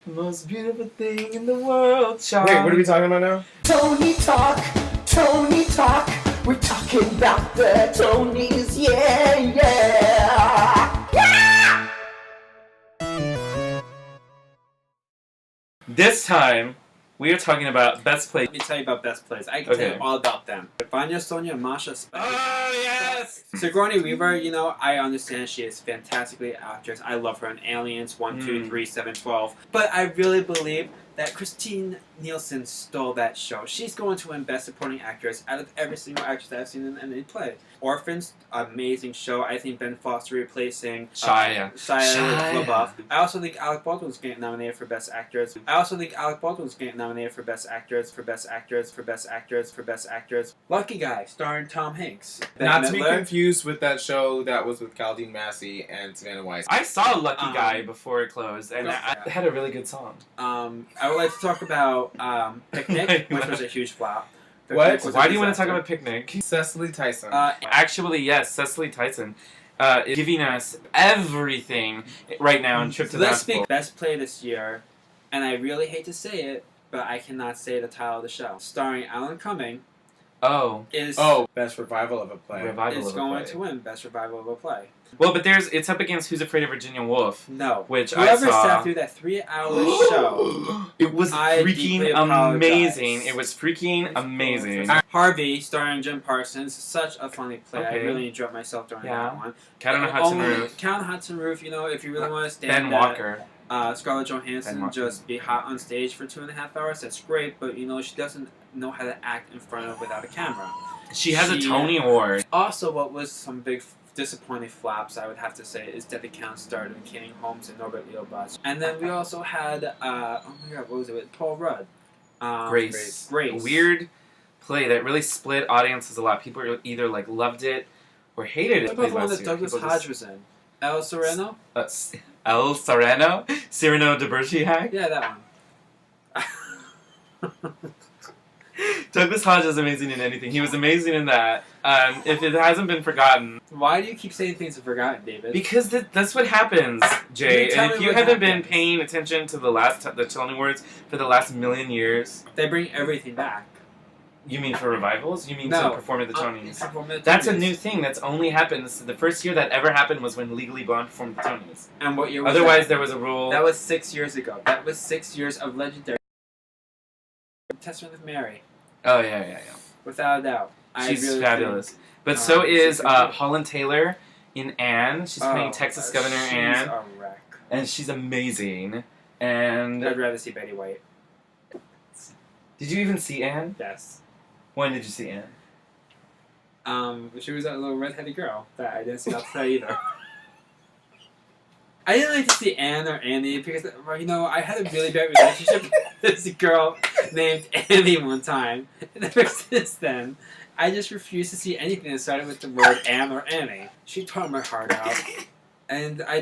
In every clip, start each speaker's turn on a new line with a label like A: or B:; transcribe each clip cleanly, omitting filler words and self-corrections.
A: Most beautiful thing in the world, child.
B: Wait, what are we talking about now?
C: Tony talk, Tony talk. We're talking about the Tonys, yeah, yeah.
A: This time, we are talking about best play.
D: Let me tell you about best plays. I can tell you all about them. Vanya, Sonia, Masha,
A: Oh, yes!
D: Sigourney Weaver, you know, I understand she is fantastically actress. I love her in Aliens 1, 2, 3, 7, 12. But I really believe that Christine Nielsen stole that show. She's going to win Best Supporting Actress out of every single actress that I've seen in any play. Orphans, amazing show. I think Ben Foster replacing
A: Shia
D: LaBeouf. I also think Alec Baldwin's getting nominated for Best Actress. Lucky Guy, starring Tom Hanks.
B: Not to be confused with that show that was with Caldine Massey and Savannah Weiss.
A: I saw Lucky Guy before it closed, and it had a really good song.
D: I would like to talk about Picnic, which was a huge flop.
B: What?
A: Why do you want to talk about Picnic?
B: Cecily Tyson.
A: Actually, yes, Cecily Tyson is giving us everything right now in Trip to the
D: Let's speak
A: Basketball.
D: best play this year, and I really hate to say it, but I cannot say the title of the show. Starring Alan Cumming is
B: best revival of a play.
D: is going to win Best Revival of a Play.
A: Well, but it's up against Who's Afraid of Virginia Woolf.
D: No.
A: Which
D: Whoever
A: I saw.
D: sat through that 3-hour show.
A: It was
D: I
A: freaking
D: deeply apologize.
A: amazing. It was freaking amazing.
D: Harvey, starring Jim Parsons. Such a funny play. I
A: Okay.
D: really enjoyed myself during that one.
A: Cat on a Hudson Roof.
D: Cat on a Hudson Roof, you know, if you really want to stand
A: Ben Walker.
D: Scarlett Johansson
A: Ben
D: just be hot on stage for 2.5 hours, that's great, but you know, she doesn't know how to act in front of without a camera.
A: She has a Tony Award.
D: Also, what was some big disappointing flops, I would have to say, is Debbie Count starred in Kenny Holmes and Norbert Leobach. And then we also had, oh my god, what was it with Paul Rudd?
A: Grace.
D: Grace.
A: A weird play that really split audiences a lot. People either like loved it or hated it.
D: What about the one that Douglas Hodge was in? El Sereno?
A: El Sereno? Cyrano de Bergerac?
D: Yeah, that one.
A: Douglas Hodge is amazing in anything. He was amazing in that. If it hasn't been forgotten.
D: Why do you keep saying things are forgotten, David?
A: Because that's what happens, Jay.
D: Tell
A: And
D: me
A: if you
D: what
A: haven't been
D: happens.
A: paying attention to the Tony Awards for the last million years,
D: They bring everything back.
A: you mean for revivals? You mean to perform at the Tonys? That's a new thing. That's only happened. The first year that ever happened was when Legally Blonde performed at the Tonys.
D: And what year was
A: Otherwise,
D: that?
A: there was a rule.
D: That was 6 years ago. That was 6 years of legendary. Testament of Mary.
A: Oh, yeah.
D: Without a doubt.
A: She's
D: really
A: fabulous.
D: think-
A: But so is
D: she's good.
A: Holland Taylor in Anne. She's playing Texas Governor
D: she's
A: Anne.
D: a wreck.
A: And she's amazing. And
D: I'd rather see Betty White.
A: did you even see Anne?
D: Yes.
A: When did you see Anne?
D: She was that little redheaded girl that I didn't see outside either. I didn't like to see Anne or Annie because, you know, I had a really bad relationship with this girl named Annie one time. And ever since then, I just refused to see anything that started with the word Anne or Annie. She tore my heart out. And I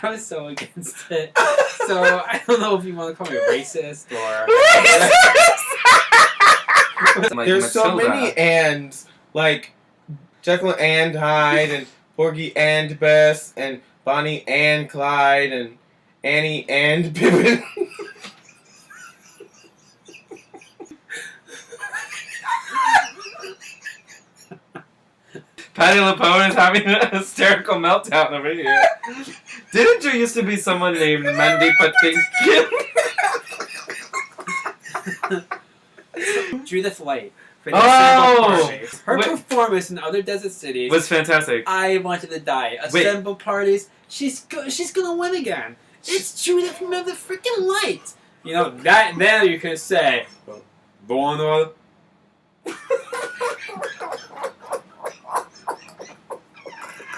D: was so against it. So I don't know if you want to call me racist or...
A: Like
B: There's so
A: Matilda.
B: many ands, like Jekyll and Hyde, and Porgy and Bess, and Bonnie and Clyde, and Annie and Pippin.
A: Patti LuPone is having a hysterical meltdown over here. Didn't you used to be someone named Mandy Patinkin?
D: Judith Light. For the Assemble Parties. Her
A: Wait.
D: performance in Other Desert Cities
A: Was fantastic.
D: I wanted to die. Assemble Parties. She's gonna win again. It's Judith from the freaking Light. You know that. Then you can say, "Born."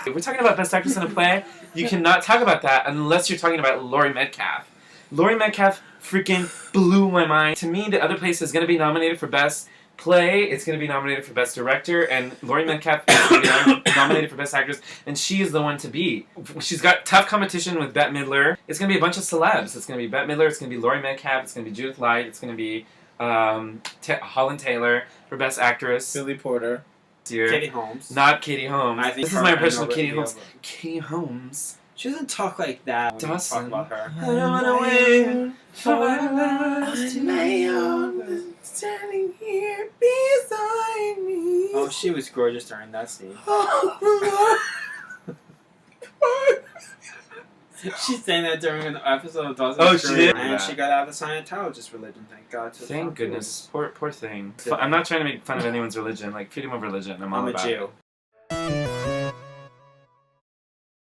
A: If we're talking about Best Actress in a Play, you cannot talk about that unless you're talking about Laurie Metcalf. Laurie Metcalf freaking blew my mind. To me, The Other Place is going to be nominated for Best Play, it's going to be nominated for Best Director, and Laurie Metcalf is going to be nominated for Best Actress, and she is the one to beat. She's got tough competition with Bette Midler. It's going to be a bunch of celebs. It's going to be Bette Midler, it's going to be Laurie Metcalf, it's going to be Judith Light, it's going to be Holland Taylor for Best Actress.
B: Billy Porter.
D: Katie Holmes.
A: Not Katie Holmes.
D: I think
A: This is
D: her
A: my
D: and
A: impression of
D: Norbert
A: Katie Holmes.
D: Leobach.
A: Katie Holmes
D: She doesn't talk like that when you talk
A: Dawson.
D: about her.
A: I don't wanna wait for last
B: my own, standing here beside me.
D: Oh, she was gorgeous during that scene. She sang that during an episode of Dawson's
A: Oh, she
D: Creek,
A: did?
D: and she got out of the Scientologist religion. Thank God.
A: Thank goodness. Poor thing. I'm not trying to make fun of anyone's religion. Like, freedom of religion. I'm all
D: I'm a
A: about
D: Jew.